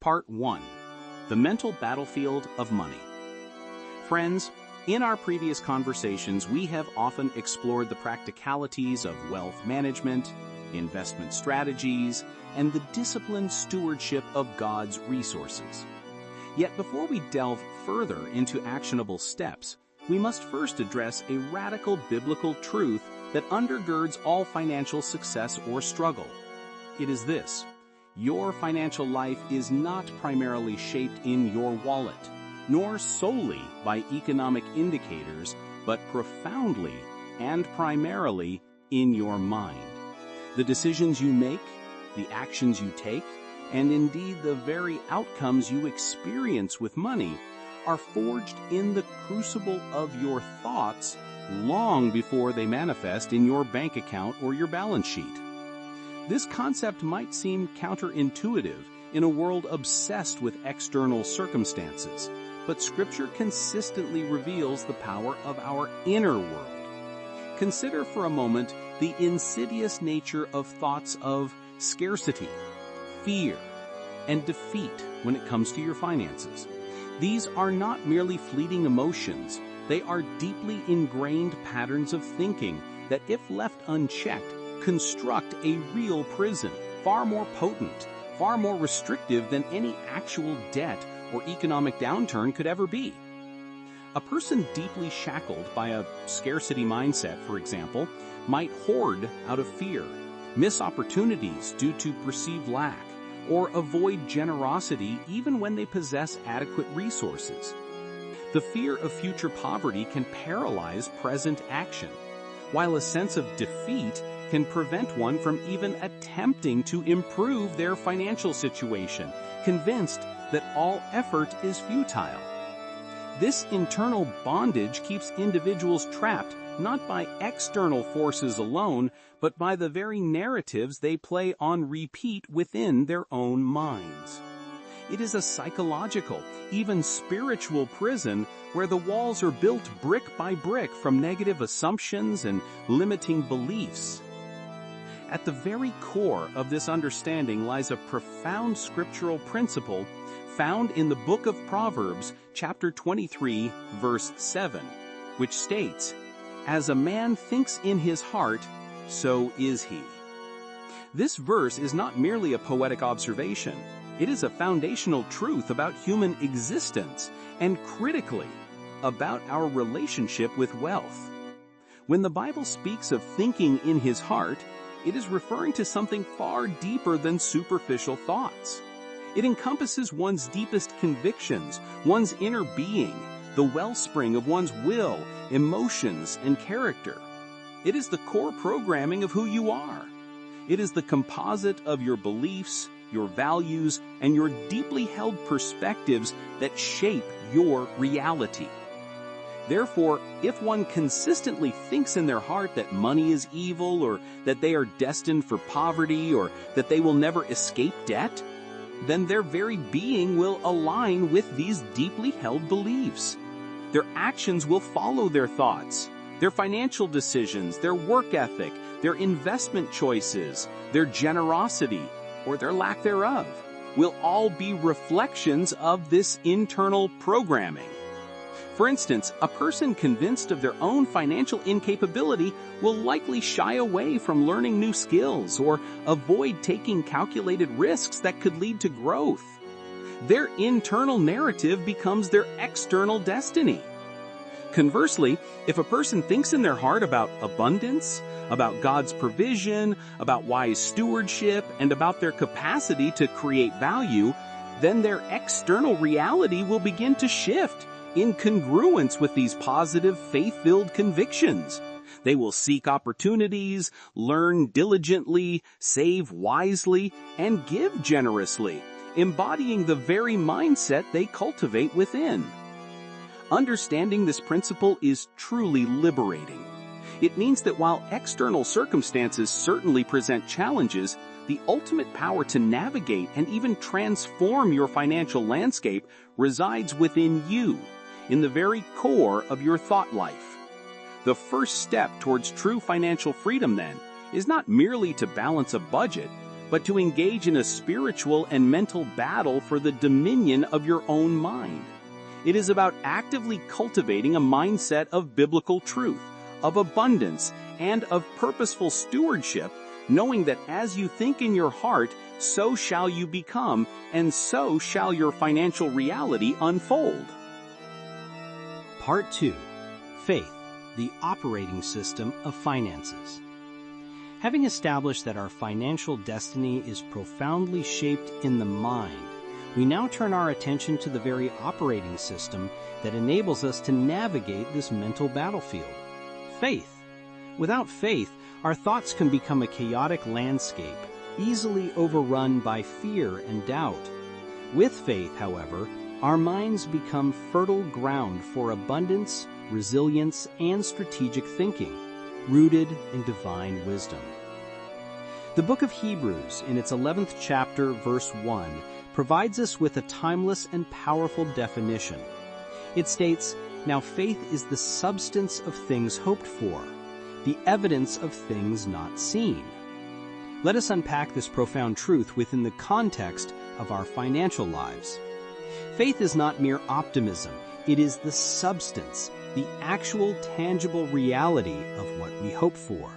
Part 1. The Mental Battlefield of Money. Friends, in our previous conversations, we have often explored the practicalities of wealth management, investment strategies, and the disciplined stewardship of God's resources. Yet before we delve further into actionable steps, we must first address a radical biblical truth that undergirds all financial success or struggle. It is this: your financial life is not primarily shaped in your wallet, nor solely by economic indicators, but profoundly and primarily in your mind. The decisions you make, the actions you take, and indeed the very outcomes you experience with money are forged in the crucible of your thoughts long before they manifest in your bank account or your balance sheet. This concept might seem counterintuitive in a world obsessed with external circumstances, but Scripture consistently reveals the power of our inner world. Consider for a moment the insidious nature of thoughts of scarcity, fear, and defeat when it comes to your finances. These are not merely fleeting emotions. They are deeply ingrained patterns of thinking that, if left unchecked, construct a real prison, far more potent, far more restrictive than any actual debt or economic downturn could ever be. A person deeply shackled by a scarcity mindset, for example, might hoard out of fear, miss opportunities due to perceived lack, or avoid generosity even when they possess adequate resources. The fear of future poverty can paralyze present action, while a sense of defeat can prevent one from even attempting to improve their financial situation, convinced that all effort is futile. This internal bondage keeps individuals trapped not by external forces alone, but by the very narratives they play on repeat within their own minds. It is a psychological, even spiritual prison where the walls are built brick by brick from negative assumptions and limiting beliefs. At the very core of this understanding lies a profound scriptural principle found in the book of Proverbs, chapter 23, verse 7, which states, "As a man thinks in his heart, so is he." This verse is not merely a poetic observation. It is a foundational truth about human existence and, critically, about our relationship with wealth. When the Bible speaks of thinking in his heart, it is referring to something far deeper than superficial thoughts. It encompasses one's deepest convictions, one's inner being, the wellspring of one's will, emotions, and character. It is the core programming of who you are. It is the composite of your beliefs, your values, and your deeply held perspectives that shape your reality. Therefore, if one consistently thinks in their heart that money is evil, or that they are destined for poverty, or that they will never escape debt, then their very being will align with these deeply held beliefs. Their actions will follow their thoughts. Their financial decisions, their work ethic, their investment choices, their generosity, or their lack thereof, will all be reflections of this internal programming. For instance, a person convinced of their own financial incapability will likely shy away from learning new skills or avoid taking calculated risks that could lead to growth. Their internal narrative becomes their external destiny. Conversely, if a person thinks in their heart about abundance, about God's provision, about wise stewardship, and about their capacity to create value, then their external reality will begin to shift in congruence with these positive, faith-filled convictions. They will seek opportunities, learn diligently, save wisely, and give generously, embodying the very mindset they cultivate within. Understanding this principle is truly liberating. It means that while external circumstances certainly present challenges, the ultimate power to navigate and even transform your financial landscape resides within you, in the very core of your thought life. The first step towards true financial freedom, then, is not merely to balance a budget, but to engage in a spiritual and mental battle for the dominion of your own mind. It is about actively cultivating a mindset of biblical truth, of abundance, and of purposeful stewardship, knowing that as you think in your heart, so shall you become, and so shall your financial reality unfold. Part 2. Faith, the operating system of finances. Having established that our financial destiny is profoundly shaped in the mind, we now turn our attention to the very operating system that enables us to navigate this mental battlefield. Faith. Without faith, our thoughts can become a chaotic landscape, easily overrun by fear and doubt. With faith, however, our minds become fertile ground for abundance, resilience, and strategic thinking, rooted in divine wisdom. The book of Hebrews, in its 11th chapter, verse 1, provides us with a timeless and powerful definition. It states, "Now faith is the substance of things hoped for, the evidence of things not seen." Let us unpack this profound truth within the context of our financial lives. Faith is not mere optimism. It is the substance, the actual tangible reality of what we hope for.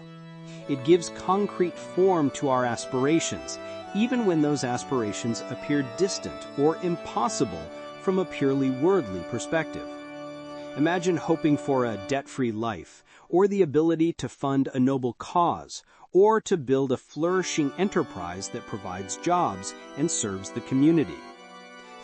It gives concrete form to our aspirations, even when those aspirations appear distant or impossible from a purely worldly perspective. Imagine hoping for a debt-free life, or the ability to fund a noble cause, or to build a flourishing enterprise that provides jobs and serves the community.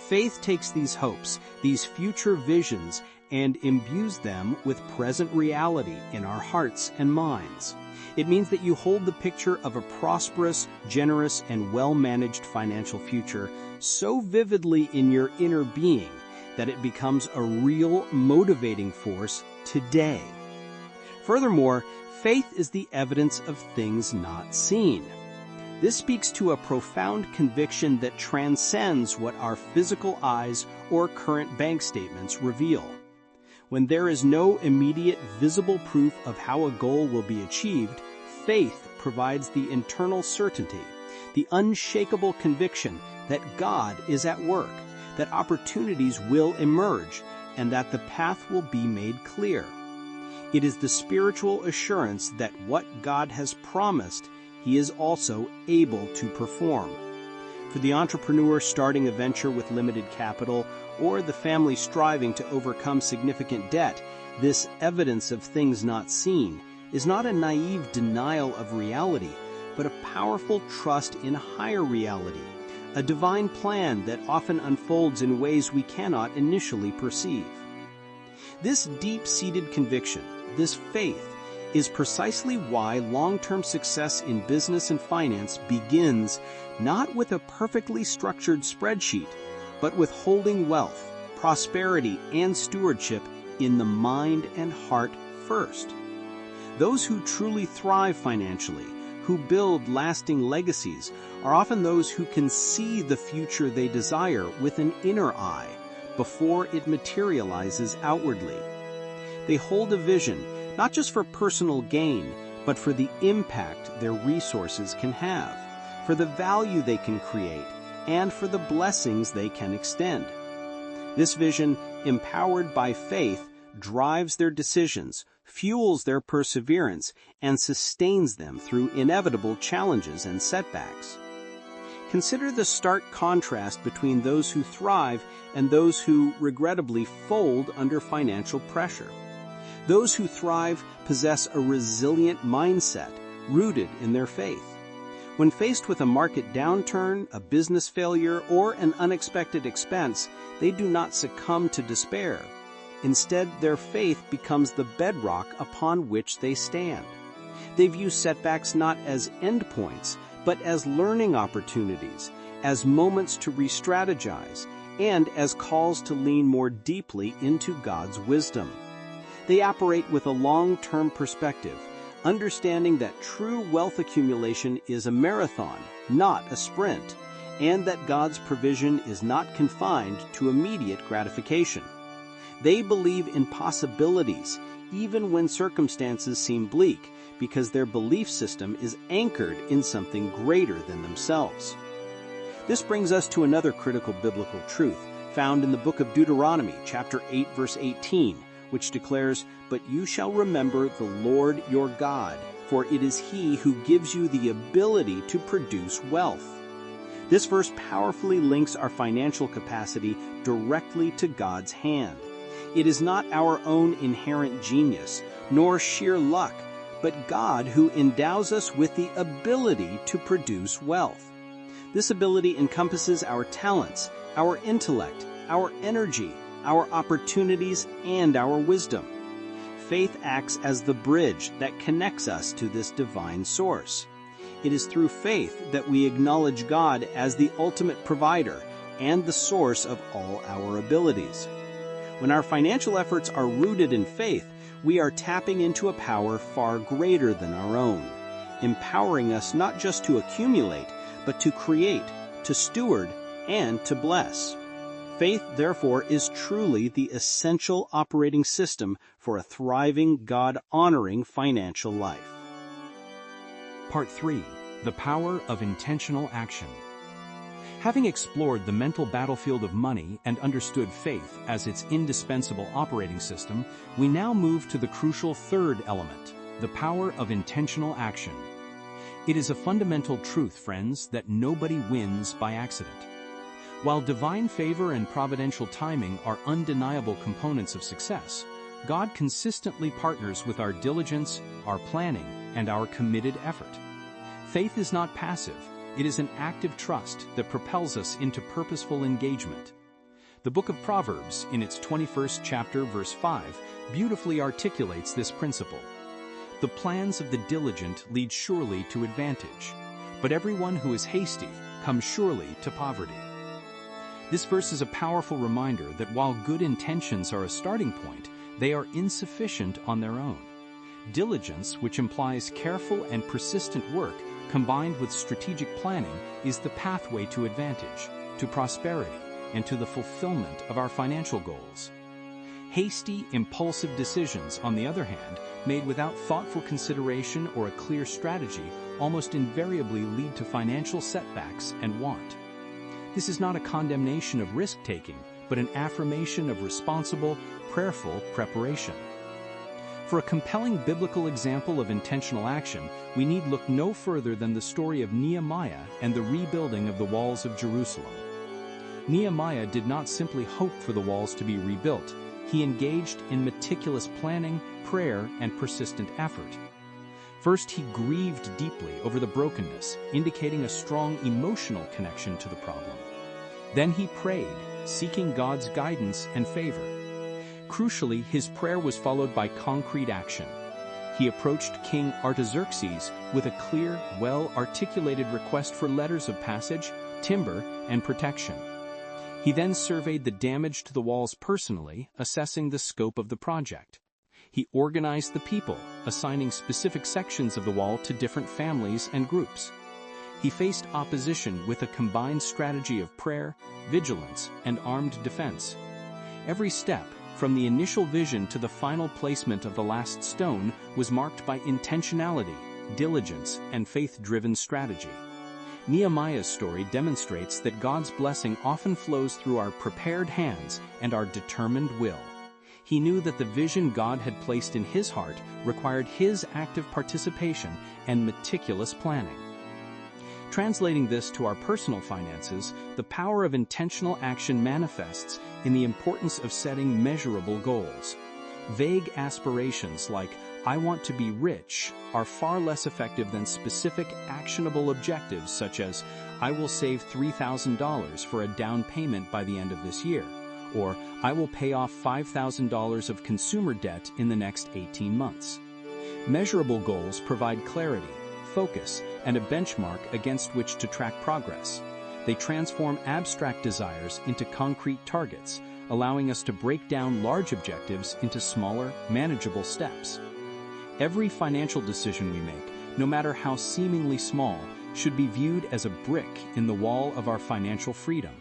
Faith takes these hopes, these future visions, and imbues them with present reality in our hearts and minds. It means that you hold the picture of a prosperous, generous, and well-managed financial future so vividly in your inner being that it becomes a real motivating force today. Furthermore, faith is the evidence of things not seen. This speaks to a profound conviction that transcends what our physical eyes or current bank statements reveal. When there is no immediate visible proof of how a goal will be achieved, faith provides the internal certainty, the unshakable conviction that God is at work, that opportunities will emerge, and that the path will be made clear. It is the spiritual assurance that what God has promised, He is also able to perform. For the entrepreneur starting a venture with limited capital, or the family striving to overcome significant debt, this evidence of things not seen is not a naive denial of reality, but a powerful trust in higher reality, a divine plan that often unfolds in ways we cannot initially perceive. This deep-seated conviction, this faith, is precisely why long-term success in business and finance begins not with a perfectly structured spreadsheet, but with holding wealth, prosperity, and stewardship in the mind and heart first. Those who truly thrive financially, who build lasting legacies, are often those who can see the future they desire with an inner eye before it materializes outwardly. They hold a vision, not just for personal gain, but for the impact their resources can have, for the value they can create, and for the blessings they can extend. This vision, empowered by faith, drives their decisions, fuels their perseverance, and sustains them through inevitable challenges and setbacks. Consider the stark contrast between those who thrive and those who, regrettably, fold under financial pressure. Those who thrive possess a resilient mindset rooted in their faith. When faced with a market downturn, a business failure, or an unexpected expense, they do not succumb to despair. Instead, their faith becomes the bedrock upon which they stand. They view setbacks not as endpoints, but as learning opportunities, as moments to re-strategize, and as calls to lean more deeply into God's wisdom. They operate with a long-term perspective, understanding that true wealth accumulation is a marathon, not a sprint, and that God's provision is not confined to immediate gratification. They believe in possibilities, even when circumstances seem bleak, because their belief system is anchored in something greater than themselves. This brings us to another critical biblical truth found in the book of Deuteronomy, chapter 8, verse 18, which declares, "But you shall remember the Lord your God, for it is He who gives you the ability to produce wealth." This verse powerfully links our financial capacity directly to God's hand. It is not our own inherent genius, nor sheer luck, but God who endows us with the ability to produce wealth. This ability encompasses our talents, our intellect, our energy, our opportunities, and our wisdom. Faith acts as the bridge that connects us to this divine source. It is through faith that we acknowledge God as the ultimate provider and the source of all our abilities. When our financial efforts are rooted in faith, we are tapping into a power far greater than our own, empowering us not just to accumulate, but to create, to steward, and to bless. Faith, therefore, is truly the essential operating system for a thriving, God-honoring financial life. Part 3. The Power of Intentional Action. Having explored the mental battlefield of money and understood faith as its indispensable operating system, we now move to the crucial third element, the power of intentional action. It is a fundamental truth, friends, that nobody wins by accident. While divine favor and providential timing are undeniable components of success, God consistently partners with our diligence, our planning, and our committed effort. Faith is not passive. It is an active trust that propels us into purposeful engagement. The book of Proverbs, in its 21st chapter, verse 5, beautifully articulates this principle. "The plans of the diligent lead surely to advantage, but everyone who is hasty comes surely to poverty." This verse is a powerful reminder that while good intentions are a starting point, they are insufficient on their own. Diligence, which implies careful and persistent work, combined with strategic planning, is the pathway to advantage, to prosperity, and to the fulfillment of our financial goals. Hasty, impulsive decisions, on the other hand, made without thoughtful consideration or a clear strategy, almost invariably lead to financial setbacks and want. This is not a condemnation of risk-taking, but an affirmation of responsible, prayerful preparation. For a compelling biblical example of intentional action, we need look no further than the story of Nehemiah and the rebuilding of the walls of Jerusalem. Nehemiah did not simply hope for the walls to be rebuilt. He engaged in meticulous planning, prayer, and persistent effort. First, he grieved deeply over the brokenness, indicating a strong emotional connection to the problem. Then he prayed, seeking God's guidance and favor. Crucially, his prayer was followed by concrete action. He approached King Artaxerxes with a clear, well-articulated request for letters of passage, timber, and protection. He then surveyed the damage to the walls personally, assessing the scope of the project. He organized the people, assigning specific sections of the wall to different families and groups. He faced opposition with a combined strategy of prayer, vigilance, and armed defense. Every step, from the initial vision to the final placement of the last stone, was marked by intentionality, diligence, and faith-driven strategy. Nehemiah's story demonstrates that God's blessing often flows through our prepared hands and our determined will. He knew that the vision God had placed in his heart required his active participation and meticulous planning. Translating this to our personal finances, the power of intentional action manifests in the importance of setting measurable goals. Vague aspirations like, "I want to be rich," are far less effective than specific, actionable objectives such as, "I will save $3,000 for a down payment by the end of this year," or "I will pay off $5,000 of consumer debt in the next 18 months. Measurable goals provide clarity, focus, and a benchmark against which to track progress. They transform abstract desires into concrete targets, allowing us to break down large objectives into smaller, manageable steps. Every financial decision we make, no matter how seemingly small, should be viewed as a brick in the wall of our financial freedom.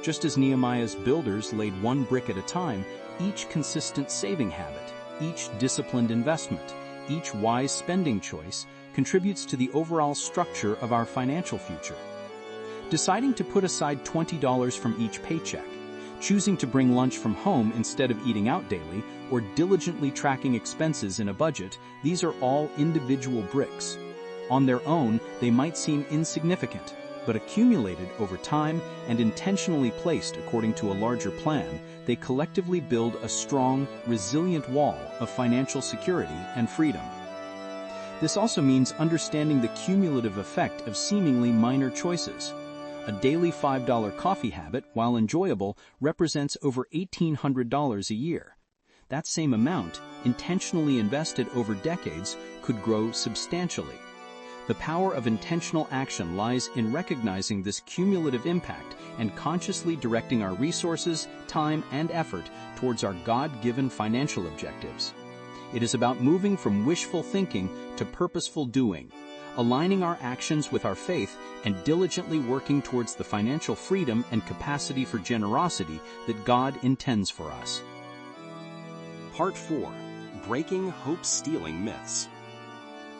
Just as Nehemiah's builders laid one brick at a time, each consistent saving habit, each disciplined investment, each wise spending choice contributes to the overall structure of our financial future. Deciding to put aside $20 from each paycheck, choosing to bring lunch from home instead of eating out daily, or diligently tracking expenses in a budget, these are all individual bricks. On their own, they might seem insignificant, but accumulated over time and intentionally placed according to a larger plan, they collectively build a strong, resilient wall of financial security and freedom. This also means understanding the cumulative effect of seemingly minor choices. A daily $5 coffee habit, while enjoyable, represents over $1,800 a year. That same amount, intentionally invested over decades, could grow substantially. The power of intentional action lies in recognizing this cumulative impact and consciously directing our resources, time, and effort towards our God-given financial objectives. It is about moving from wishful thinking to purposeful doing, aligning our actions with our faith and diligently working towards the financial freedom and capacity for generosity that God intends for us. Part 4. Breaking Hope-Stealing Myths.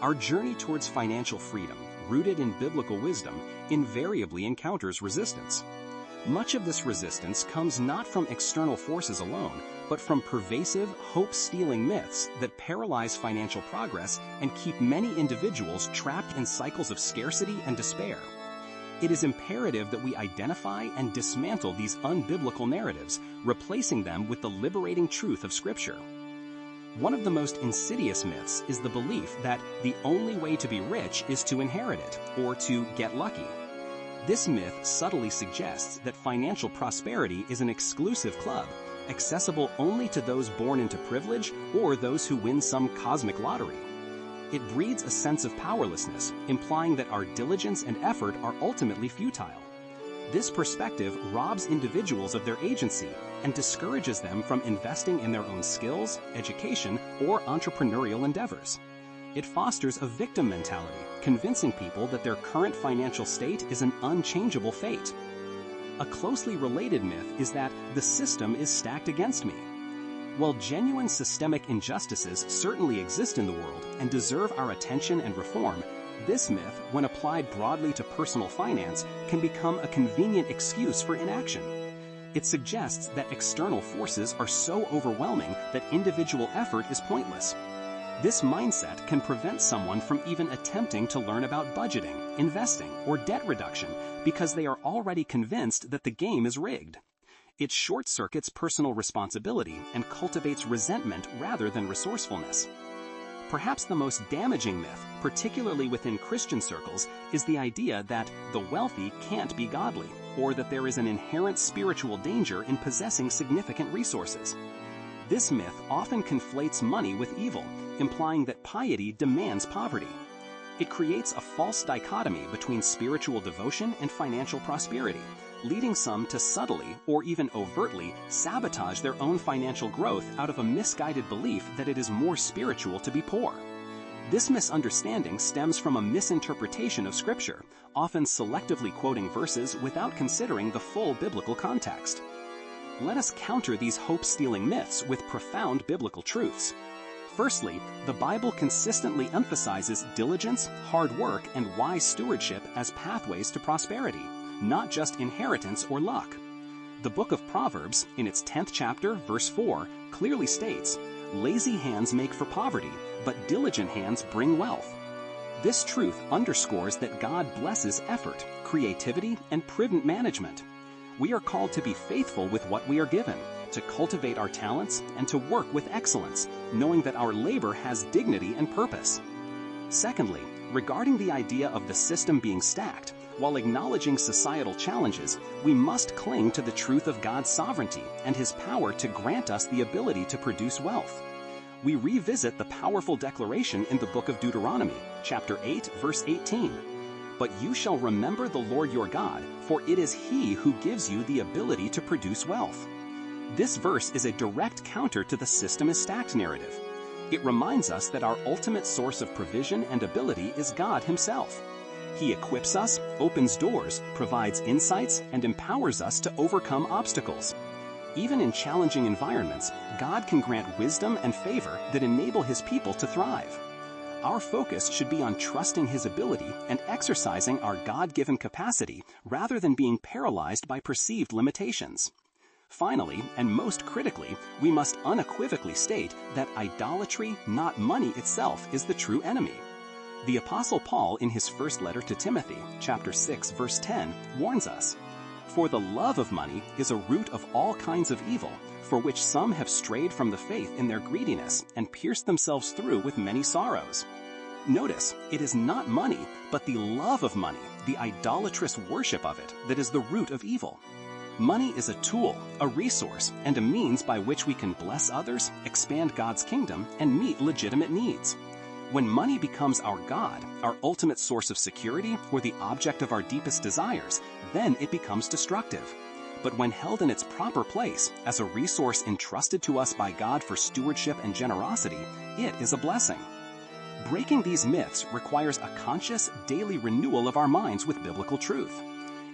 Our journey towards financial freedom, rooted in biblical wisdom, invariably encounters resistance. Much of this resistance comes not from external forces alone, but from pervasive, hope-stealing myths that paralyze financial progress and keep many individuals trapped in cycles of scarcity and despair. It is imperative that we identify and dismantle these unbiblical narratives, replacing them with the liberating truth of Scripture. One of the most insidious myths is the belief that the only way to be rich is to inherit it, or to get lucky. This myth subtly suggests that financial prosperity is an exclusive club, accessible only to those born into privilege or those who win some cosmic lottery. It breeds a sense of powerlessness, implying that our diligence and effort are ultimately futile. This perspective robs individuals of their agency and discourages them from investing in their own skills, education, or entrepreneurial endeavors. It fosters a victim mentality, convincing people that their current financial state is an unchangeable fate. A closely related myth is that the system is stacked against me. While genuine systemic injustices certainly exist in the world and deserve our attention and reform, this myth, when applied broadly to personal finance, can become a convenient excuse for inaction. It suggests that external forces are so overwhelming that individual effort is pointless. This mindset can prevent someone from even attempting to learn about budgeting, investing, or debt reduction because they are already convinced that the game is rigged. It short-circuits personal responsibility and cultivates resentment rather than resourcefulness. Perhaps the most damaging myth, particularly within Christian circles, is the idea that the wealthy can't be godly, or that there is an inherent spiritual danger in possessing significant resources. This myth often conflates money with evil, implying that piety demands poverty. It creates a false dichotomy between spiritual devotion and financial prosperity, leading some to subtly or even overtly sabotage their own financial growth out of a misguided belief that it is more spiritual to be poor. This misunderstanding stems from a misinterpretation of Scripture, often selectively quoting verses without considering the full biblical context. Let us counter these hope-stealing myths with profound biblical truths. Firstly, the Bible consistently emphasizes diligence, hard work, and wise stewardship as pathways to prosperity, not just inheritance or luck. The book of Proverbs, in its 10th chapter, verse 4, clearly states, "Lazy hands make for poverty, but diligent hands bring wealth." This truth underscores that God blesses effort, creativity, and prudent management. We are called to be faithful with what we are given, to cultivate our talents, and to work with excellence, knowing that our labor has dignity and purpose. Secondly, regarding the idea of the system being stacked, while acknowledging societal challenges, we must cling to the truth of God's sovereignty and His power to grant us the ability to produce wealth. We revisit the powerful declaration in the book of Deuteronomy, chapter 8, verse 18. "But you shall remember the Lord your God, for it is He who gives you the ability to produce wealth." This verse is a direct counter to the system is stacked narrative. It reminds us that our ultimate source of provision and ability is God Himself. He equips us, opens doors, provides insights, and empowers us to overcome obstacles. Even in challenging environments, God can grant wisdom and favor that enable His people to thrive. Our focus should be on trusting His ability and exercising our God-given capacity rather than being paralyzed by perceived limitations. Finally, and most critically, we must unequivocally state that idolatry, not money itself, is the true enemy. The Apostle Paul, in his first letter to Timothy, chapter 6, verse 10, warns us, "For the love of money is a root of all kinds of evil, for which some have strayed from the faith in their greediness and pierced themselves through with many sorrows." Notice, it is not money, but the love of money, the idolatrous worship of it, that is the root of evil. Money is a tool, a resource, and a means by which we can bless others, expand God's kingdom, and meet legitimate needs. When money becomes our God, our ultimate source of security, or the object of our deepest desires, then it becomes destructive. But when held in its proper place, as a resource entrusted to us by God for stewardship and generosity, it is a blessing. Breaking these myths requires a conscious, daily renewal of our minds with biblical truth.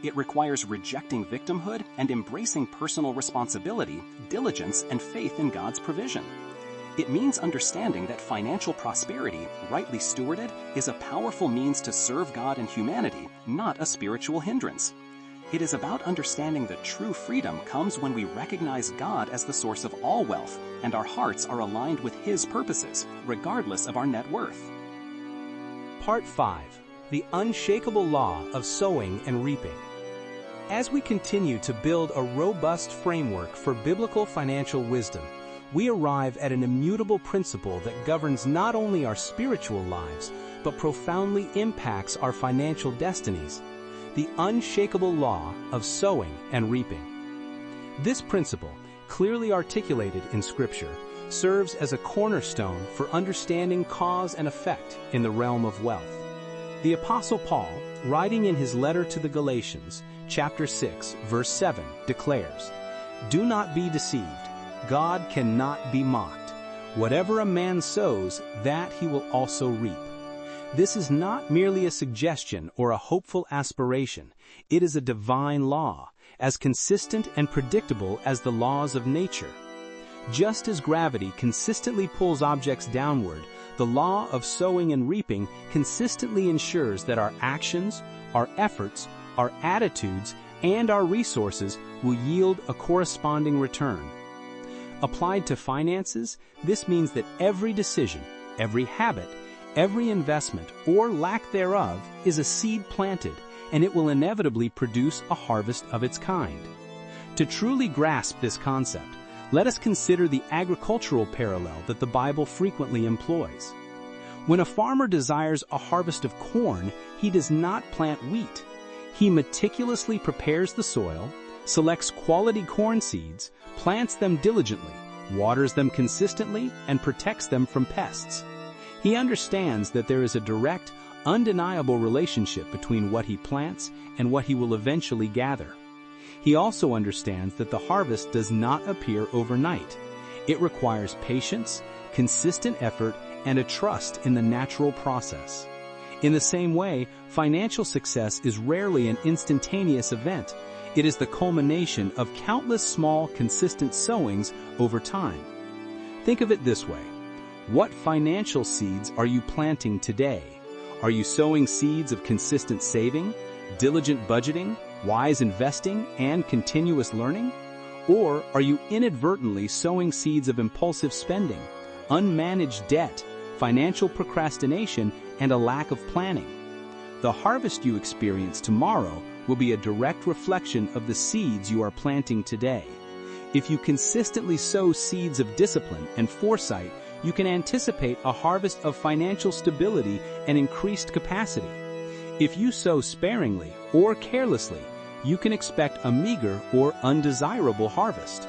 It requires rejecting victimhood and embracing personal responsibility, diligence, and faith in God's provision. It means understanding that financial prosperity, rightly stewarded, is a powerful means to serve God and humanity, not a spiritual hindrance. It is about understanding that true freedom comes when we recognize God as the source of all wealth, and our hearts are aligned with His purposes, regardless of our net worth. Part 5. The unshakable law of sowing and reaping. As we continue to build a robust framework for biblical financial wisdom, we arrive at an immutable principle that governs not only our spiritual lives, but profoundly impacts our financial destinies: the unshakable law of sowing and reaping. This principle, clearly articulated in Scripture, serves as a cornerstone for understanding cause and effect in the realm of wealth. The Apostle Paul, writing in his letter to the Galatians, chapter 6, verse 7, declares, "Do not be deceived. God cannot be mocked. Whatever a man sows, that he will also reap." This is not merely a suggestion or a hopeful aspiration. It is a divine law, as consistent and predictable as the laws of nature. Just as gravity consistently pulls objects downward, the law of sowing and reaping consistently ensures that our actions, our efforts, our attitudes, and our resources will yield a corresponding return. Applied to finances, this means that every decision, every habit, every investment, or lack thereof, is a seed planted, and it will inevitably produce a harvest of its kind. To truly grasp this concept, let us consider the agricultural parallel that the Bible frequently employs. When a farmer desires a harvest of corn, he does not plant wheat. He meticulously prepares the soil, selects quality corn seeds, plants them diligently, waters them consistently, and protects them from pests. He understands that there is a direct, undeniable relationship between what he plants and what he will eventually gather. He also understands that the harvest does not appear overnight. It requires patience, consistent effort, and a trust in the natural process. In the same way, financial success is rarely an instantaneous event. It is the culmination of countless small, consistent sowings over time. Think of it this way. What financial seeds are you planting today? Are you sowing seeds of consistent saving, diligent budgeting, wise investing, and continuous learning? Or are you inadvertently sowing seeds of impulsive spending, unmanaged debt, financial procrastination, and a lack of planning? The harvest you experience tomorrow will be a direct reflection of the seeds you are planting today. If you consistently sow seeds of discipline and foresight, you can anticipate a harvest of financial stability and increased capacity. If you sow sparingly or carelessly, you can expect a meager or undesirable harvest.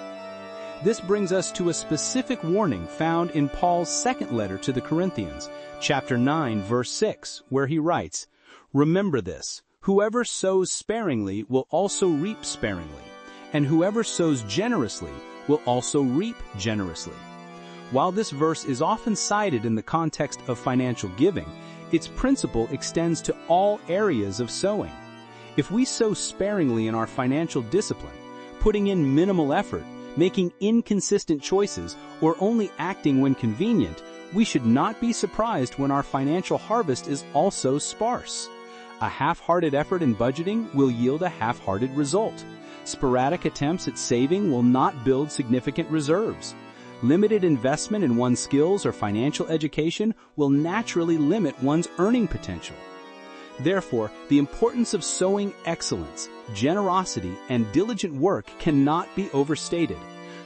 This brings us to a specific warning found in Paul's second letter to the Corinthians, chapter 9, verse 6, where he writes, "Remember this, whoever sows sparingly will also reap sparingly, and whoever sows generously will also reap generously." While this verse is often cited in the context of financial giving, its principle extends to all areas of sowing. If we sow sparingly in our financial discipline, putting in minimal effort, making inconsistent choices, or only acting when convenient, we should not be surprised when our financial harvest is also sparse. A half-hearted effort in budgeting will yield a half-hearted result. Sporadic attempts at saving will not build significant reserves. Limited investment in one's skills or financial education will naturally limit one's earning potential. Therefore, the importance of sowing excellence, generosity, and diligent work cannot be overstated.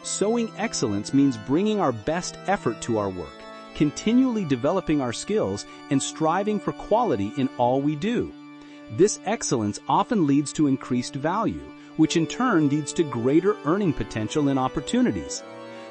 Sowing excellence means bringing our best effort to our work, continually developing our skills, and striving for quality in all we do. This excellence often leads to increased value, which in turn leads to greater earning potential and opportunities.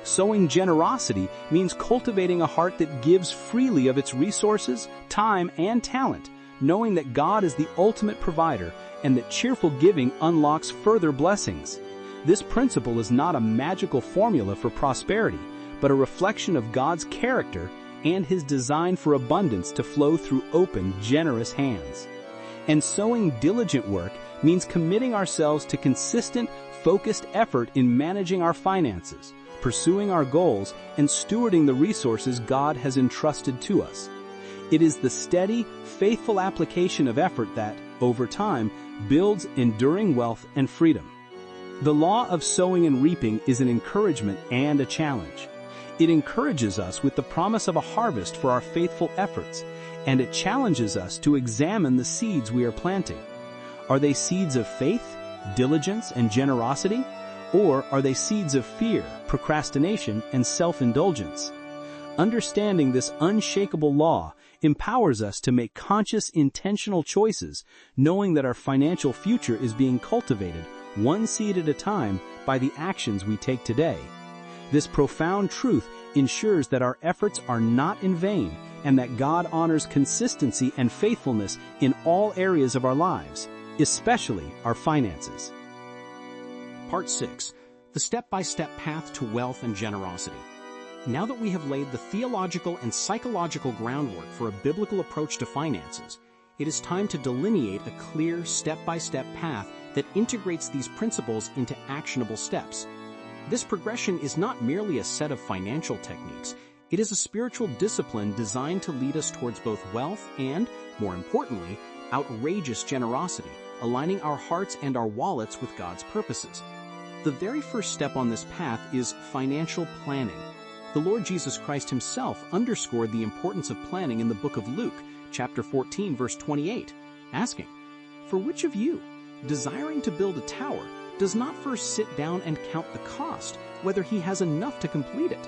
Sowing generosity means cultivating a heart that gives freely of its resources, time, and talent, knowing that God is the ultimate provider and that cheerful giving unlocks further blessings. This principle is not a magical formula for prosperity, but a reflection of God's character and His design for abundance to flow through open, generous hands. And sowing diligent work means committing ourselves to consistent, focused effort in managing our finances, pursuing our goals, and stewarding the resources God has entrusted to us. It is the steady, faithful application of effort that, over time, builds enduring wealth and freedom. The law of sowing and reaping is an encouragement and a challenge. It encourages us with the promise of a harvest for our faithful efforts, and it challenges us to examine the seeds we are planting. Are they seeds of faith, diligence, and generosity? Or are they seeds of fear, procrastination, and self-indulgence? Understanding this unshakable law empowers us to make conscious, intentional choices, knowing that our financial future is being cultivated one seed at a time by the actions we take today. This profound truth ensures that our efforts are not in vain and that God honors consistency and faithfulness in all areas of our lives, especially our finances. Part 6. The step-by-step path to wealth and generosity. Now that we have laid the theological and psychological groundwork for a biblical approach to finances, it is time to delineate a clear step-by-step path that integrates these principles into actionable steps. This progression is not merely a set of financial techniques. It is a spiritual discipline designed to lead us towards both wealth and, more importantly, outrageous generosity, aligning our hearts and our wallets with God's purposes. The very first step on this path is financial planning. The Lord Jesus Christ Himself underscored the importance of planning in the book of Luke, chapter 14, verse 28, asking, "For which of you, desiring to build a tower, does not first sit down and count the cost, whether he has enough to complete it?"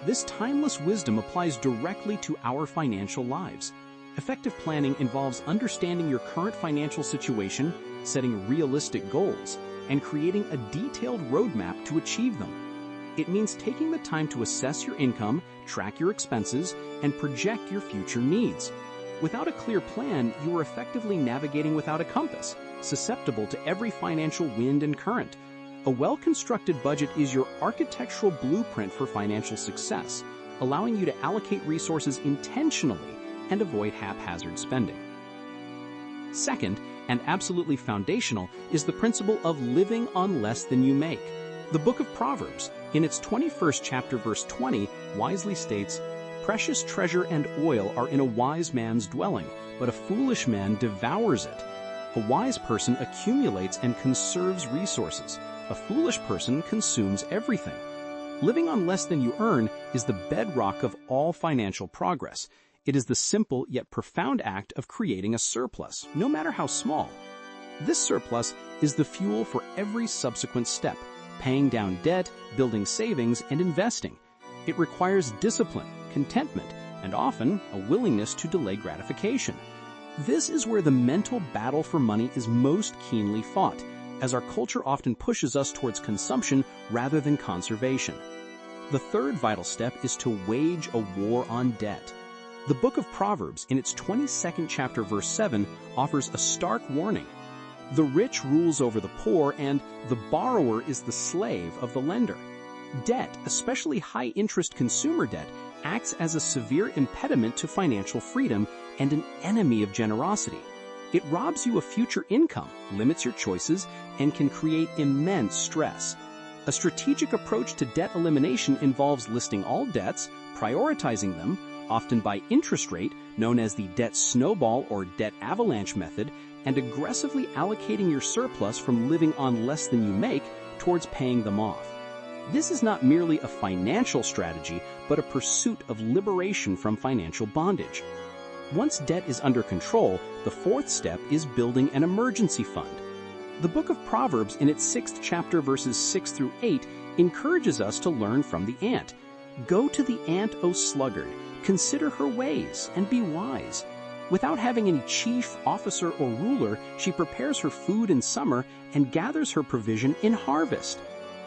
This timeless wisdom applies directly to our financial lives. Effective planning involves understanding your current financial situation, setting realistic goals, and creating a detailed roadmap to achieve them. It means taking the time to assess your income, track your expenses, and project your future needs. Without a clear plan, you are effectively navigating without a compass, susceptible to every financial wind and current. A well-constructed budget is your architectural blueprint for financial success, allowing you to allocate resources intentionally and avoid haphazard spending. Second, and absolutely foundational, is the principle of living on less than you make. The book of Proverbs, in its 21st chapter, verse 20, wisely states, "Precious treasure and oil are in a wise man's dwelling, but a foolish man devours it." A wise person accumulates and conserves resources. A foolish person consumes everything. Living on less than you earn is the bedrock of all financial progress. It is the simple yet profound act of creating a surplus, no matter how small. This surplus is the fuel for every subsequent step, paying down debt, building savings, and investing. It requires discipline, contentment, and often a willingness to delay gratification. This is where the mental battle for money is most keenly fought, as our culture often pushes us towards consumption rather than conservation. The third vital step is to wage a war on debt. The book of Proverbs, in its 22nd chapter, verse 7, offers a stark warning. The rich rules over the poor, and the borrower is the slave of the lender. Debt, especially high-interest consumer debt, acts as a severe impediment to financial freedom and an enemy of generosity. It robs you of future income, limits your choices, and can create immense stress. A strategic approach to debt elimination involves listing all debts, prioritizing them, often by interest rate, known as the debt snowball or debt avalanche method, and aggressively allocating your surplus from living on less than you make towards paying them off. This is not merely a financial strategy, but a pursuit of liberation from financial bondage. Once debt is under control, the fourth step is building an emergency fund. The book of Proverbs, in its 6th chapter, verses 6 through 8, encourages us to learn from the ant. Go to the ant, O sluggard, consider her ways, and be wise. Without having any chief, officer, or ruler, she prepares her food in summer and gathers her provision in harvest.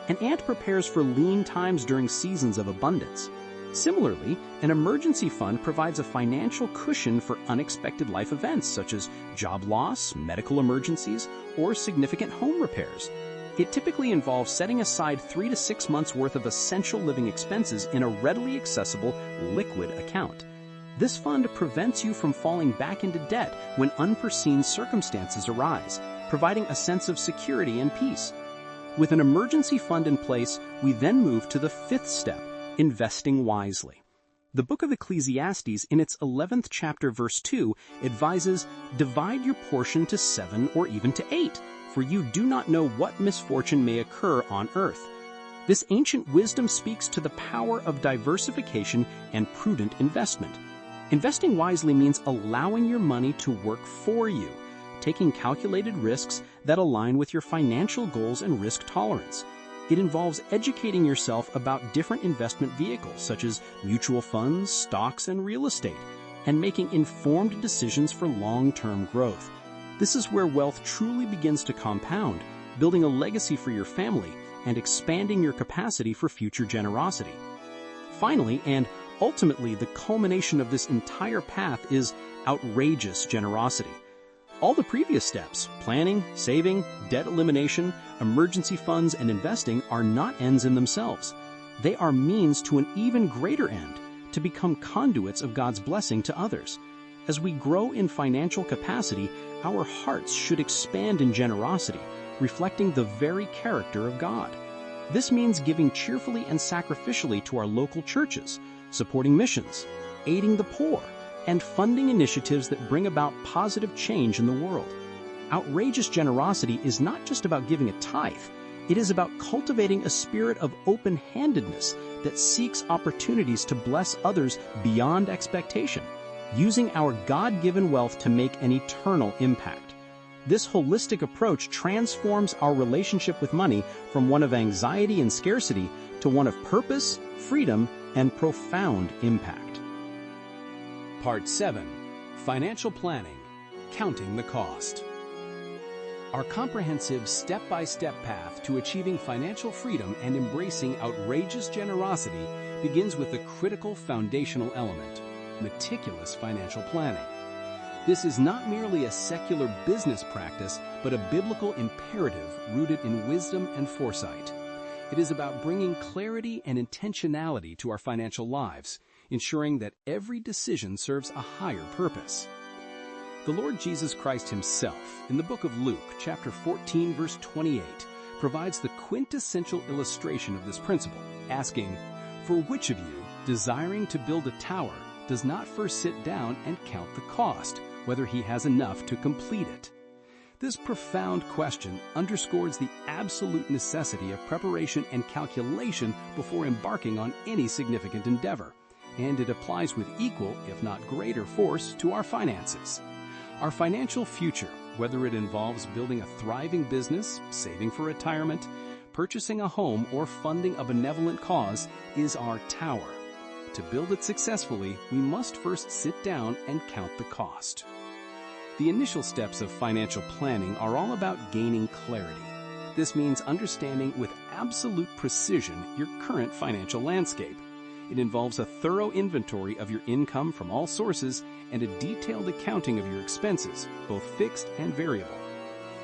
An ant prepares for lean times during seasons of abundance. Similarly, an emergency fund provides a financial cushion for unexpected life events such as job loss, medical emergencies, or significant home repairs. It typically involves setting aside 3 to 6 months' worth of essential living expenses in a readily accessible, liquid account. This fund prevents you from falling back into debt when unforeseen circumstances arise, providing a sense of security and peace. With an emergency fund in place, we then move to the 5th step, investing wisely. The book of Ecclesiastes, in its 11th chapter, verse 2, advises, "Divide your portion to 7 or even to 8, for you do not know what misfortune may occur on earth." This ancient wisdom speaks to the power of diversification and prudent investment. Investing wisely means allowing your money to work for you, taking calculated risks that align with your financial goals and risk tolerance. It involves educating yourself about different investment vehicles such as mutual funds, stocks, and real estate, and making informed decisions for long-term growth. This is where wealth truly begins to compound, building a legacy for your family and expanding your capacity for future generosity. Finally, and ultimately the culmination of this entire path, is outrageous generosity. All the previous steps, planning, saving, debt elimination, emergency funds, and investing, are not ends in themselves. They are means to an even greater end, to become conduits of God's blessing to others. As we grow in financial capacity, our hearts should expand in generosity, reflecting the very character of God. This means giving cheerfully and sacrificially to our local churches, supporting missions, aiding the poor, and funding initiatives that bring about positive change in the world. Outrageous generosity is not just about giving a tithe. It is about cultivating a spirit of open-handedness that seeks opportunities to bless others beyond expectation, using our God-given wealth to make an eternal impact. This holistic approach transforms our relationship with money from one of anxiety and scarcity to one of purpose, freedom, and profound impact. Part 7. Financial Planning, Counting the Cost. Our comprehensive step-by-step path to achieving financial freedom and embracing outrageous generosity begins with the critical foundational element, meticulous financial planning. This is not merely a secular business practice, but a biblical imperative rooted in wisdom and foresight. It is about bringing clarity and intentionality to our financial lives, ensuring that every decision serves a higher purpose. The Lord Jesus Christ himself, in the book of Luke, chapter 14, verse 28, provides the quintessential illustration of this principle, asking, "For which of you, desiring to build a tower, does not first sit down and count the cost, whether he has enough to complete it?" This profound question underscores the absolute necessity of preparation and calculation before embarking on any significant endeavor, and it applies with equal, if not greater, force to our finances. Our financial future, whether it involves building a thriving business, saving for retirement, purchasing a home, or funding a benevolent cause, is our tower. To build it successfully, we must first sit down and count the cost. The initial steps of financial planning are all about gaining clarity. This means understanding with absolute precision your current financial landscape. It involves a thorough inventory of your income from all sources and a detailed accounting of your expenses, both fixed and variable.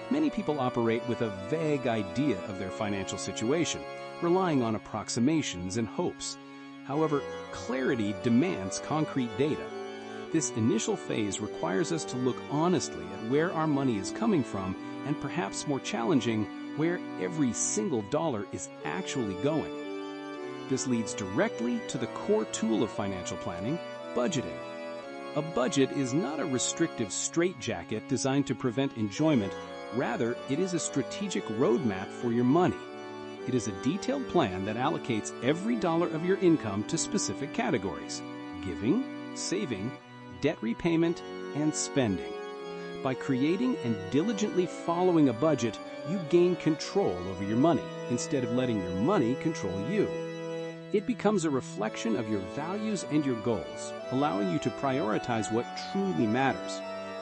Many people operate with a vague idea of their financial situation, relying on approximations and hopes. However, clarity demands concrete data. This initial phase requires us to look honestly at where our money is coming from and, perhaps more challenging, where every single dollar is actually going. This leads directly to the core tool of financial planning, budgeting. A budget is not a restrictive straitjacket designed to prevent enjoyment. Rather, it is a strategic roadmap for your money. It is a detailed plan that allocates every dollar of your income to specific categories: giving, saving, debt repayment, and spending. By creating and diligently following a budget, you gain control over your money instead of letting your money control you. It becomes a reflection of your values and your goals, allowing you to prioritize what truly matters.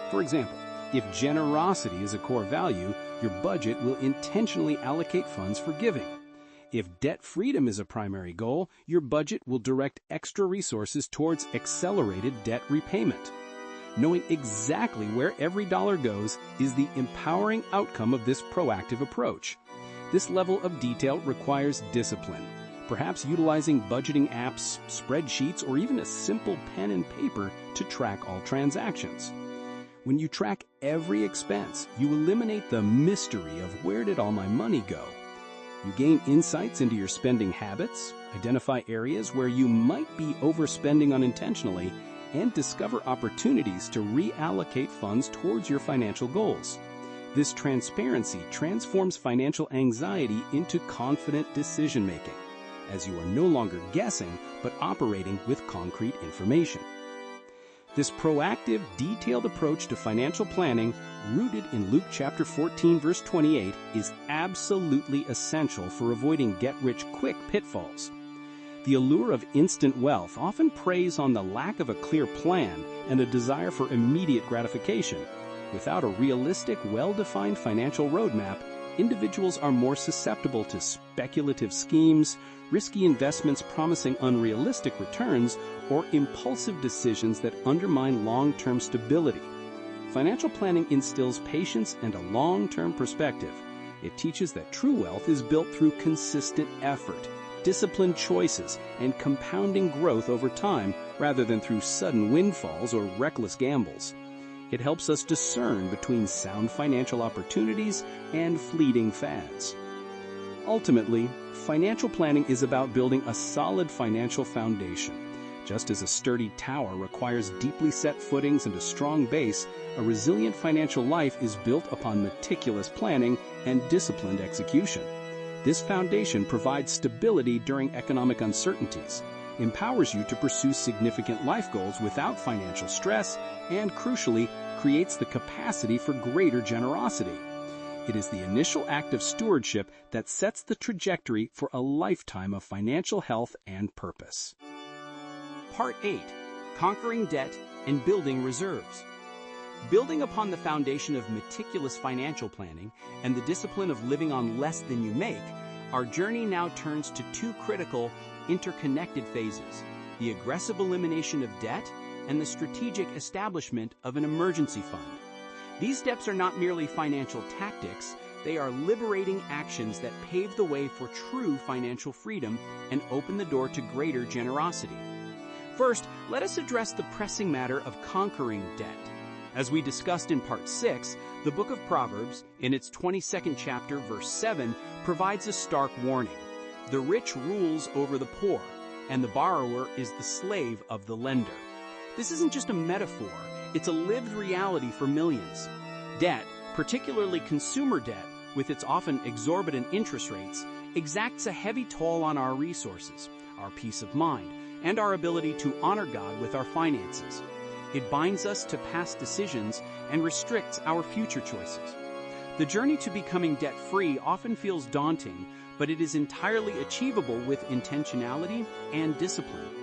For example, if generosity is a core value, your budget will intentionally allocate funds for giving. If debt freedom is a primary goal, your budget will direct extra resources towards accelerated debt repayment. Knowing exactly where every dollar goes is the empowering outcome of this proactive approach. This level of detail requires discipline, perhaps utilizing budgeting apps, spreadsheets, or even a simple pen and paper to track all transactions. When you track every expense, you eliminate the mystery of where did all my money go. You gain insights into your spending habits, identify areas where you might be overspending unintentionally, and discover opportunities to reallocate funds towards your financial goals. This transparency transforms financial anxiety into confident decision-making, as you are no longer guessing but operating with concrete information. This proactive, detailed approach to financial planning, rooted in Luke chapter 14, verse 28, is absolutely essential for avoiding get-rich-quick pitfalls. The allure of instant wealth often preys on the lack of a clear plan and a desire for immediate gratification. Without a realistic, well-defined financial roadmap, individuals are more susceptible to speculative schemes, risky investments promising unrealistic returns, or impulsive decisions that undermine long-term stability. Financial planning instills patience and a long-term perspective. It teaches that true wealth is built through consistent effort, disciplined choices, and compounding growth over time rather than through sudden windfalls or reckless gambles. It helps us discern between sound financial opportunities and fleeting fads. Ultimately, financial planning is about building a solid financial foundation. Just as a sturdy tower requires deeply set footings and a strong base, a resilient financial life is built upon meticulous planning and disciplined execution. This foundation provides stability during economic uncertainties, empowers you to pursue significant life goals without financial stress, and crucially, creates the capacity for greater generosity. It is the initial act of stewardship that sets the trajectory for a lifetime of financial health and purpose. Part 8. Conquering Debt and Building Reserves. Building upon the foundation of meticulous financial planning and the discipline of living on less than you make, our journey now turns to two critical, interconnected phases: the aggressive elimination of debt and the strategic establishment of an emergency fund. These steps are not merely financial tactics, they are liberating actions that pave the way for true financial freedom and open the door to greater generosity. First, let us address the pressing matter of conquering debt. As we discussed in Part 6, the book of Proverbs, in its 22nd chapter, verse 7, provides a stark warning. The rich rules over the poor, and the borrower is the slave of the lender. This isn't just a metaphor, it's a lived reality for millions. Debt, particularly consumer debt, with its often exorbitant interest rates, exacts a heavy toll on our resources, our peace of mind, and our ability to honor God with our finances. It binds us to past decisions and restricts our future choices. The journey to becoming debt-free often feels daunting, but it is entirely achievable with intentionality and discipline.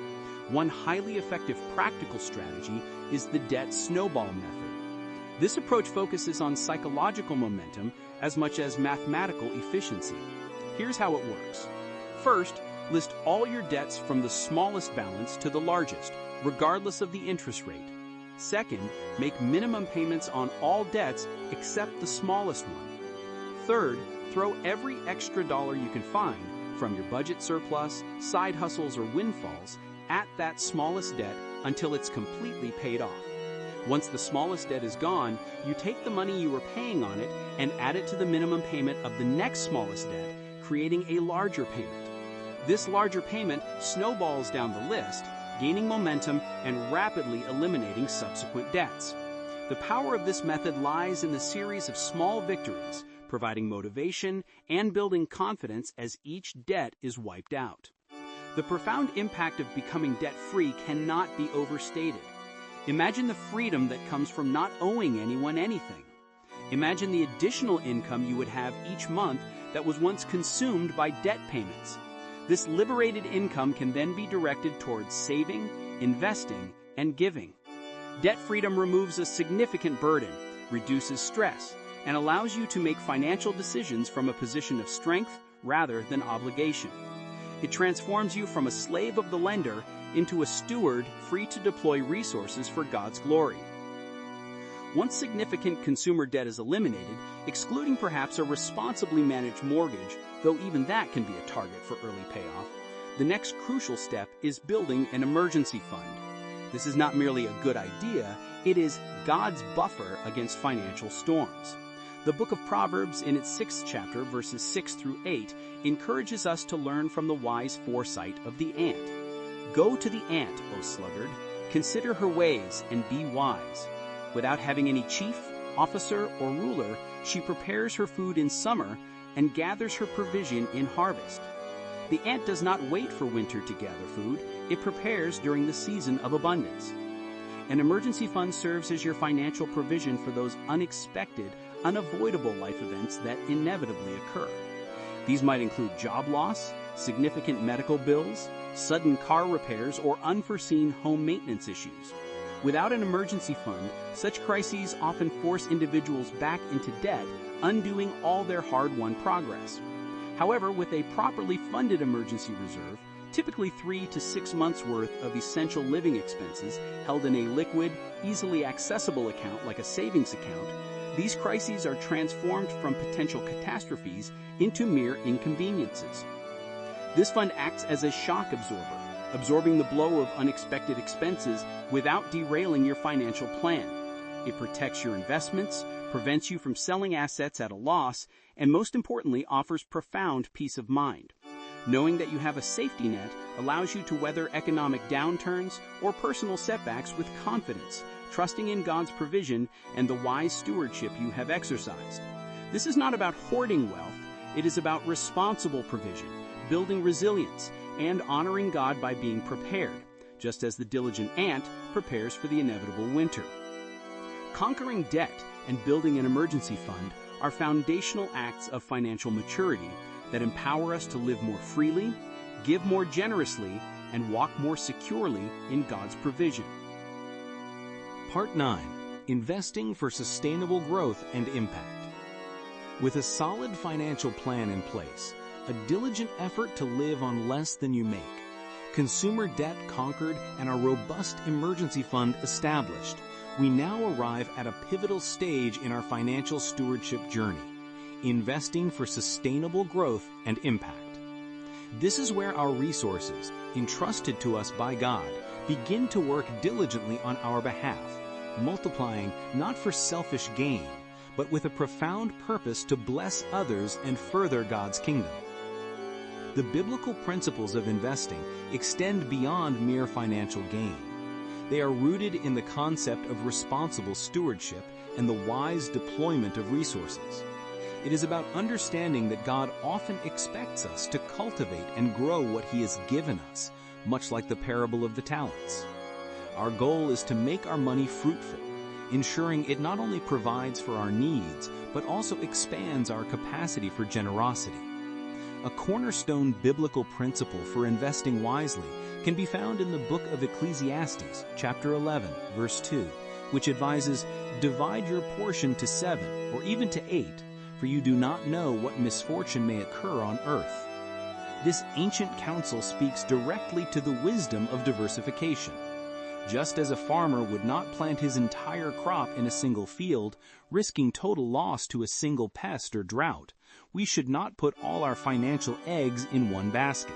One highly effective practical strategy is the debt snowball method. This approach focuses on psychological momentum as much as mathematical efficiency. Here's how it works. First, list all your debts from the smallest balance to the largest, regardless of the interest rate. Second, make minimum payments on all debts except the smallest one. Third, throw every extra dollar you can find, from your budget surplus, side hustles, or windfalls, at that smallest debt until it's completely paid off. Once the smallest debt is gone, you take the money you were paying on it and add it to the minimum payment of the next smallest debt, creating a larger payment. This larger payment snowballs down the list, gaining momentum and rapidly eliminating subsequent debts. The power of this method lies in the series of small victories, providing motivation and building confidence as each debt is wiped out. The profound impact of becoming debt-free cannot be overstated. Imagine the freedom that comes from not owing anyone anything. Imagine the additional income you would have each month that was once consumed by debt payments. This liberated income can then be directed towards saving, investing, and giving. Debt freedom removes a significant burden, reduces stress, and allows you to make financial decisions from a position of strength rather than obligation. It transforms you from a slave of the lender into a steward free to deploy resources for God's glory. Once significant consumer debt is eliminated, excluding perhaps a responsibly managed mortgage, though even that can be a target for early payoff, the next crucial step is building an emergency fund. This is not merely a good idea, it is God's buffer against financial storms. The book of Proverbs, in its 6th chapter, verses 6 through 8, encourages us to learn from the wise foresight of the ant. Go to the ant, O sluggard, consider her ways and be wise. Without having any chief, officer, or ruler, she prepares her food in summer and gathers her provision in harvest. The ant does not wait for winter to gather food, it prepares during the season of abundance. An emergency fund serves as your financial provision for those unexpected, unavoidable life events that inevitably occur. These might include job loss, significant medical bills, sudden car repairs, or unforeseen home maintenance issues. Without an emergency fund, such crises often force individuals back into debt, undoing all their hard-won progress. However, with a properly funded emergency reserve, typically 3 to 6 months' worth of essential living expenses held in a liquid, easily accessible account like a savings account, these crises are transformed from potential catastrophes into mere inconveniences. This fund acts as a shock absorber, absorbing the blow of unexpected expenses without derailing your financial plan. It protects your investments, prevents you from selling assets at a loss, and most importantly, offers profound peace of mind. Knowing that you have a safety net allows you to weather economic downturns or personal setbacks with confidence, trusting in God's provision and the wise stewardship you have exercised. This is not about hoarding wealth, it is about responsible provision, building resilience, and honoring God by being prepared, just as the diligent ant prepares for the inevitable winter. Conquering debt and building an emergency fund are foundational acts of financial maturity that empower us to live more freely, give more generously, and walk more securely in God's provision. Part 9. Investing for Sustainable Growth and Impact. With a solid financial plan in place, a diligent effort to live on less than you make, consumer debt conquered, and a robust emergency fund established, we now arrive at a pivotal stage in our financial stewardship journey, investing for sustainable growth and impact. This is where our resources, entrusted to us by God, begin to work diligently on our behalf, multiplying not for selfish gain, but with a profound purpose to bless others and further God's kingdom. The biblical principles of investing extend beyond mere financial gain. They are rooted in the concept of responsible stewardship and the wise deployment of resources. It is about understanding that God often expects us to cultivate and grow what He has given us, much like the parable of the talents. Our goal is to make our money fruitful, ensuring it not only provides for our needs, but also expands our capacity for generosity. A cornerstone biblical principle for investing wisely can be found in the book of Ecclesiastes, chapter 11, verse 2, which advises, "Divide your portion to 7, or even to 8, for you do not know what misfortune may occur on earth." This ancient counsel speaks directly to the wisdom of diversification. Just as a farmer would not plant his entire crop in a single field, risking total loss to a single pest or drought, we should not put all our financial eggs in one basket.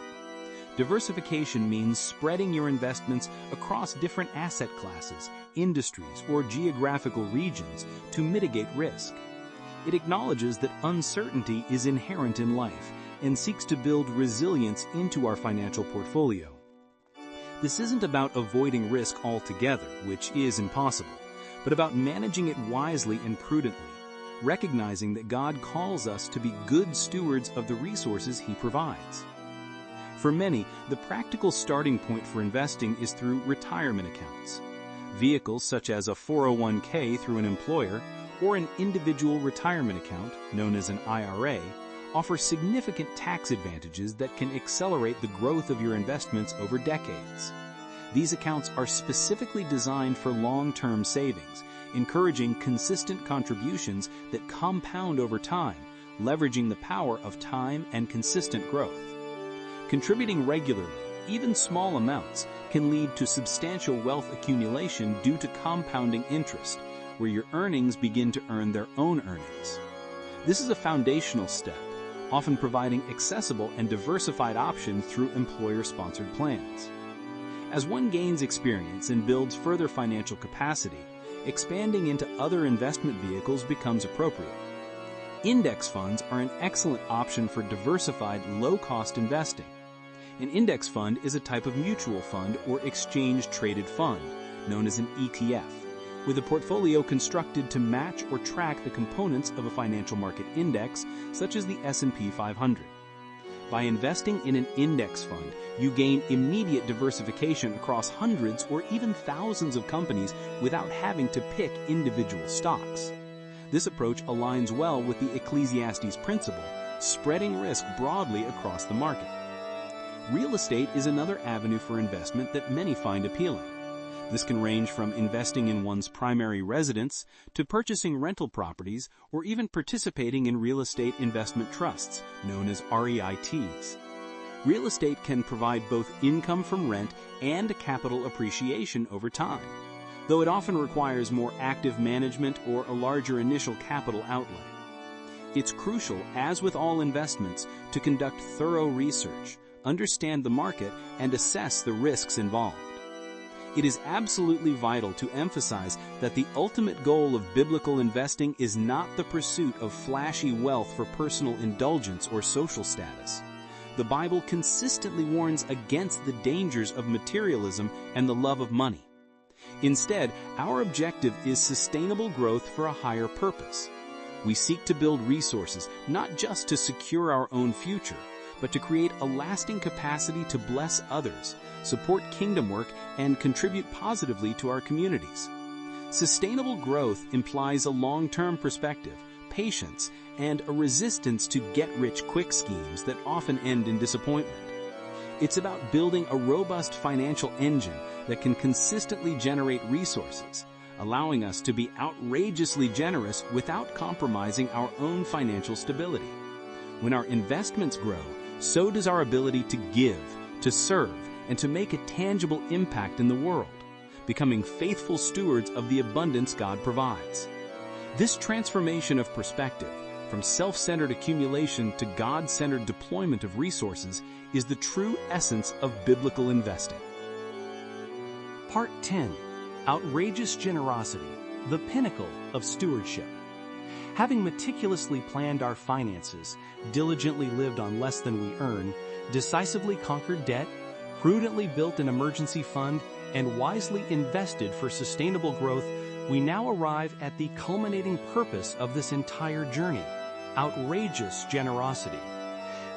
Diversification means spreading your investments across different asset classes, industries, or geographical regions to mitigate risk. It acknowledges that uncertainty is inherent in life and seeks to build resilience into our financial portfolio. This isn't about avoiding risk altogether, which is impossible, but about managing it wisely and prudently, recognizing that God calls us to be good stewards of the resources He provides. For many, the practical starting point for investing is through retirement accounts. Vehicles such as a 401k through an employer or an individual retirement account, known as an IRA, offer significant tax advantages that can accelerate the growth of your investments over decades. These accounts are specifically designed for long-term savings, encouraging consistent contributions that compound over time, leveraging the power of time and consistent growth. Contributing regularly, even small amounts, can lead to substantial wealth accumulation due to compounding interest, where your earnings begin to earn their own earnings. This is a foundational step, often providing accessible and diversified options through employer-sponsored plans. As one gains experience and builds further financial capacity, expanding into other investment vehicles becomes appropriate. Index funds are an excellent option for diversified, low-cost investing. An index fund is a type of mutual fund or exchange-traded fund, known as an ETF, with a portfolio constructed to match or track the components of a financial market index, such as the S&P 500. By investing in an index fund, you gain immediate diversification across hundreds or even thousands of companies without having to pick individual stocks. This approach aligns well with the Ecclesiastes principle, spreading risk broadly across the market. Real estate is another avenue for investment that many find appealing. This can range from investing in one's primary residence to purchasing rental properties or even participating in real estate investment trusts, known as REITs. Real estate can provide both income from rent and capital appreciation over time, though it often requires more active management or a larger initial capital outlay. It's crucial, as with all investments, to conduct thorough research, understand the market, and assess the risks involved. It is absolutely vital to emphasize that the ultimate goal of biblical investing is not the pursuit of flashy wealth for personal indulgence or social status. The Bible consistently warns against the dangers of materialism and the love of money. Instead, our objective is sustainable growth for a higher purpose. We seek to build resources not just to secure our own future, but to create a lasting capacity to bless others, support kingdom work, and contribute positively to our communities. Sustainable growth implies a long-term perspective, patience, and a resistance to get-rich-quick schemes that often end in disappointment. It's about building a robust financial engine that can consistently generate resources, allowing us to be outrageously generous without compromising our own financial stability. When our investments grow, so does our ability to give, to serve, and to make a tangible impact in the world, becoming faithful stewards of the abundance God provides. This transformation of perspective, from self-centered accumulation to God-centered deployment of resources, is the true essence of biblical investing. Part 10. Outrageous Generosity, the Pinnacle of Stewardship. Having meticulously planned our finances, diligently lived on less than we earn, decisively conquered debt, prudently built an emergency fund, and wisely invested for sustainable growth, we now arrive at the culminating purpose of this entire journey: outrageous generosity.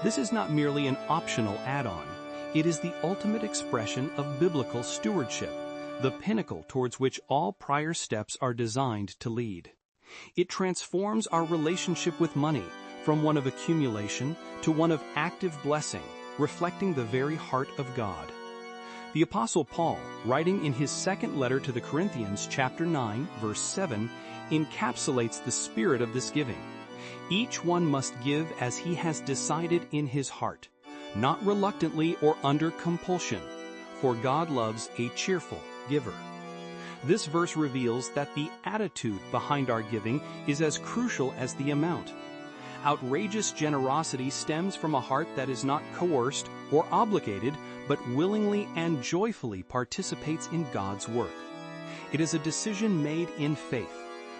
This is not merely an optional add-on. It is the ultimate expression of biblical stewardship, the pinnacle towards which all prior steps are designed to lead. It transforms our relationship with money from one of accumulation to one of active blessing, reflecting the very heart of God. The Apostle Paul, writing in his second letter to the Corinthians, chapter 9, verse 7, encapsulates the spirit of this giving. Each one must give as he has decided in his heart, not reluctantly or under compulsion, for God loves a cheerful giver. This verse reveals that the attitude behind our giving is as crucial as the amount. Outrageous generosity stems from a heart that is not coerced or obligated, but willingly and joyfully participates in God's work. It is a decision made in faith,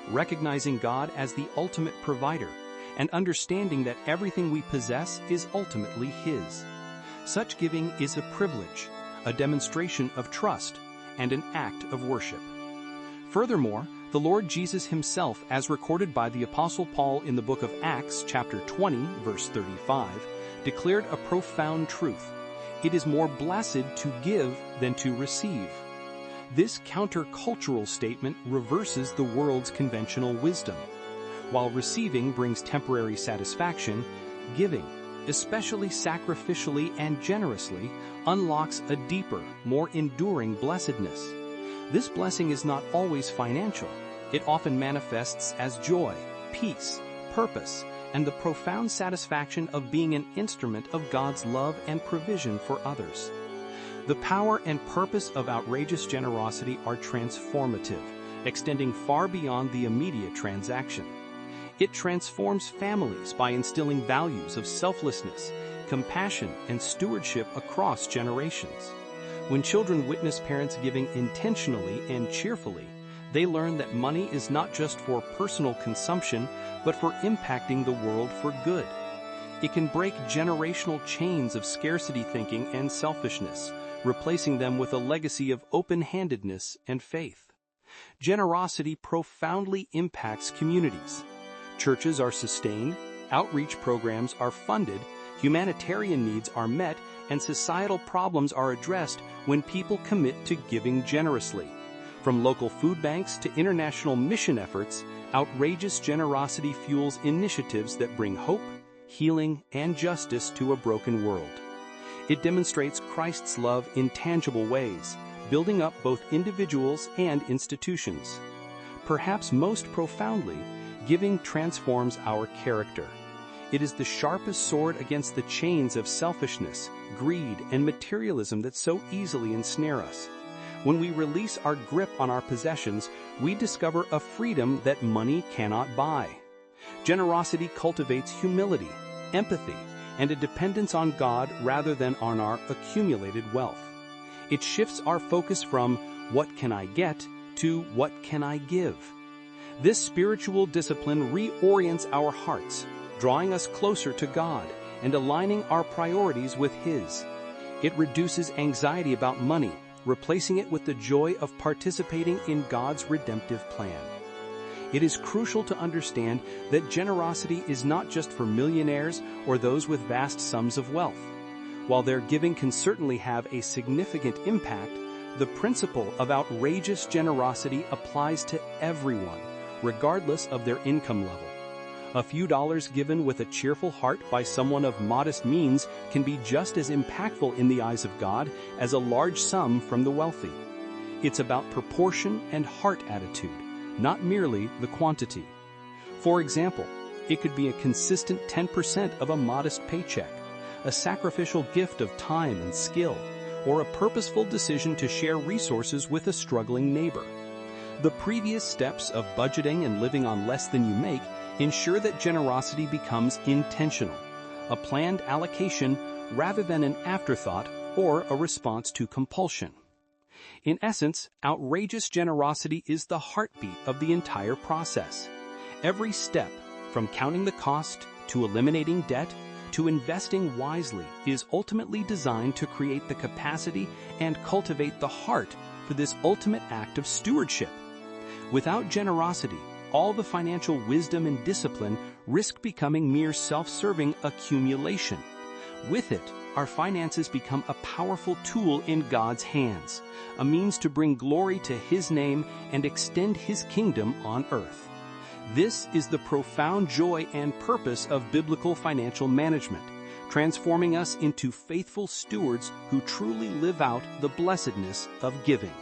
recognizing God as the ultimate provider and understanding that everything we possess is ultimately His. Such giving is a privilege, a demonstration of trust, and an act of worship. Furthermore, the Lord Jesus Himself, as recorded by the Apostle Paul in the book of Acts, chapter 20, verse 35, declared a profound truth. It is more blessed to give than to receive. This countercultural statement reverses the world's conventional wisdom. While receiving brings temporary satisfaction, giving, especially sacrificially and generously, unlocks a deeper, more enduring blessedness. This blessing is not always financial. It often manifests as joy, peace, purpose, and the profound satisfaction of being an instrument of God's love and provision for others. The power and purpose of outrageous generosity are transformative, extending far beyond the immediate transaction. It transforms families by instilling values of selflessness, compassion, and stewardship across generations. When children witness parents giving intentionally and cheerfully, they learn that money is not just for personal consumption, but for impacting the world for good. It can break generational chains of scarcity thinking and selfishness, replacing them with a legacy of open-handedness and faith. Generosity profoundly impacts communities. Churches are sustained, outreach programs are funded, humanitarian needs are met, and societal problems are addressed when people commit to giving generously. From local food banks to international mission efforts, outrageous generosity fuels initiatives that bring hope, healing, and justice to a broken world. It demonstrates Christ's love in tangible ways, building up both individuals and institutions. Perhaps most profoundly, giving transforms our character. It is the sharpest sword against the chains of selfishness, greed, and materialism that so easily ensnare us. When we release our grip on our possessions, we discover a freedom that money cannot buy. Generosity cultivates humility, empathy, and a dependence on God rather than on our accumulated wealth. It shifts our focus from "what can I get" to "what can I give?" This spiritual discipline reorients our hearts, drawing us closer to God and aligning our priorities with His. It reduces anxiety about money, replacing it with the joy of participating in God's redemptive plan. It is crucial to understand that generosity is not just for millionaires or those with vast sums of wealth. While their giving can certainly have a significant impact, the principle of outrageous generosity applies to everyone, regardless of their income level. A few dollars given with a cheerful heart by someone of modest means can be just as impactful in the eyes of God as a large sum from the wealthy. It's about proportion and heart attitude, not merely the quantity. For example, it could be a consistent 10% of a modest paycheck, a sacrificial gift of time and skill, or a purposeful decision to share resources with a struggling neighbor. The previous steps of budgeting and living on less than you make ensure that generosity becomes intentional, a planned allocation rather than an afterthought or a response to compulsion. In essence, outrageous generosity is the heartbeat of the entire process. Every step, from counting the cost to eliminating debt to investing wisely, is ultimately designed to create the capacity and cultivate the heart for this ultimate act of stewardship. Without generosity, all the financial wisdom and discipline risk becoming mere self-serving accumulation. With it, our finances become a powerful tool in God's hands, a means to bring glory to His name and extend His kingdom on earth. This is the profound joy and purpose of biblical financial management, transforming us into faithful stewards who truly live out the blessedness of giving.